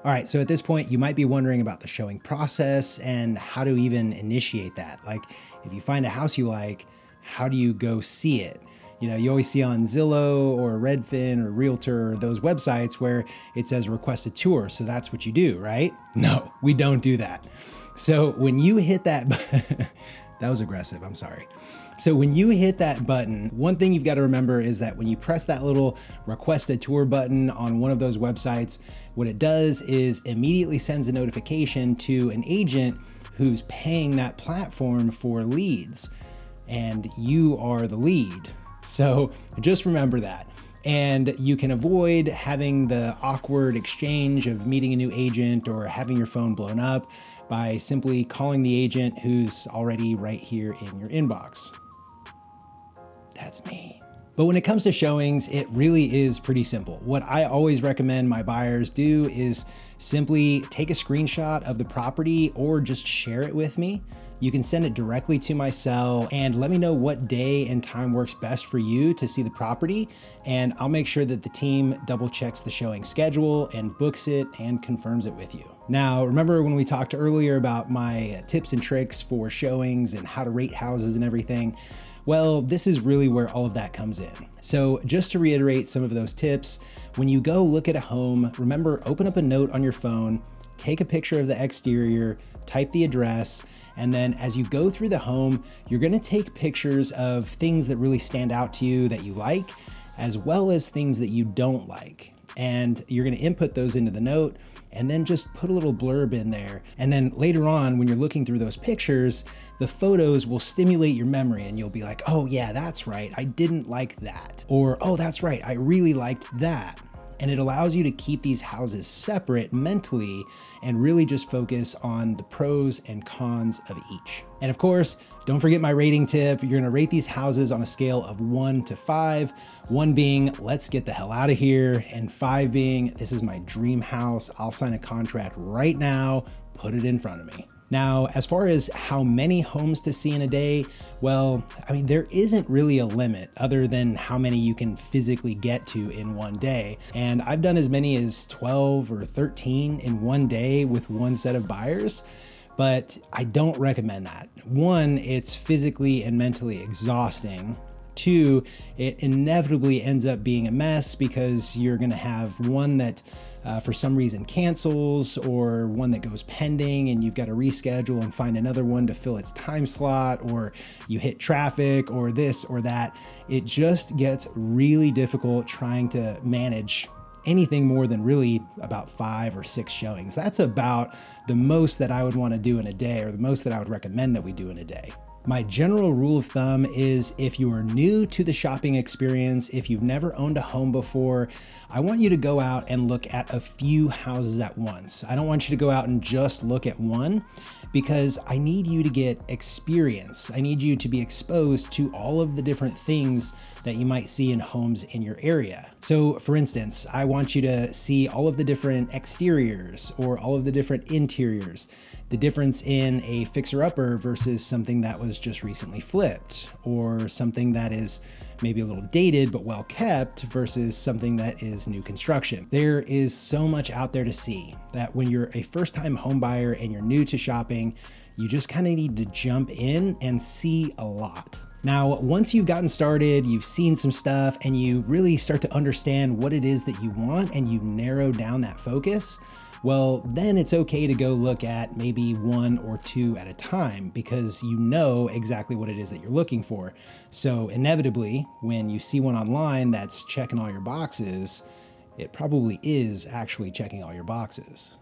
All right, so at this point, you might be wondering about the showing process and how to even initiate that. Like, if you find a house you like, how do you go see it? You know, you always see on Zillow or Redfin or Realtor, or those websites where it says request a tour. So that's what you do, right? No, we don't do that. So when you hit that, that was aggressive, I'm sorry. So when you hit that button, one thing you've got to remember is that when you press that little request a tour button on one of those websites, what it does is immediately sends a notification to an agent who's paying that platform for leads, and you are the lead. So just remember that. And you can avoid having the awkward exchange of meeting a new agent or having your phone blown up by simply calling the agent who's already right here in your inbox. That's me. But when it comes to showings, it really is pretty simple. What I always recommend my buyers do is simply take a screenshot of the property or just share it with me. You can send it directly to my cell and let me know what day and time works best for you to see the property. And I'll make sure that the team double checks the showing schedule and books it and confirms it with you. Now, remember when we talked earlier about my tips and tricks for showings and how to rate houses and everything? Well, this is really where all of that comes in. So just to reiterate some of those tips, when you go look at a home, remember, open up a note on your phone, take a picture of the exterior, type the address, and then as you go through the home, you're gonna take pictures of things that really stand out to you that you like, as well as things that you don't like. And you're gonna input those into the note and then just put a little blurb in there. And then later on, when you're looking through those pictures, the photos will stimulate your memory and you'll be like, oh yeah, that's right, I didn't like that. Or, oh, that's right, I really liked that. And it allows you to keep these houses separate mentally and really just focus on the pros and cons of each. And of course, don't forget my rating tip. You're gonna rate these houses on a scale of 1 to 5. 1 being, let's get the hell out of here. And 5 being, this is my dream house. I'll sign a contract right now, put it in front of me. Now, as far as how many homes to see in a day, well, I mean, there isn't really a limit other than how many you can physically get to in one day. And I've done as many as 12 or 13 in one day with one set of buyers, but I don't recommend that. 1, it's physically and mentally exhausting. 2, it inevitably ends up being a mess because you're gonna have one that for some reason cancels, or one that goes pending and you've got to reschedule and find another one to fill its time slot, or you hit traffic or this or that. It just gets really difficult trying to manage anything more than really about 5 or 6 showings. That's about the most that I would want to do in a day, or the most that I would recommend that we do in a day. My general rule of thumb is if you are new to the shopping experience, if you've never owned a home before, I want you to go out and look at a few houses at once. I don't want you to go out and just look at one, because I need you to get experience. I need you to be exposed to all of the different things that you might see in homes in your area. So for instance, I want you to see all of the different exteriors or all of the different interiors, the difference in a fixer-upper versus something that was just recently flipped, or something that is maybe a little dated but well kept versus something that is new construction. There is so much out there to see that when you're a first-time home buyer and you're new to shopping, you just kind of need to jump in and see a lot. Now, once you've gotten started, you've seen some stuff, and you really start to understand what it is that you want, and you narrow down that focus, well, then it's okay to go look at maybe 1 or 2 at a time, because you know exactly what it is that you're looking for. So inevitably, when you see one online that's checking all your boxes, it probably is actually checking all your boxes.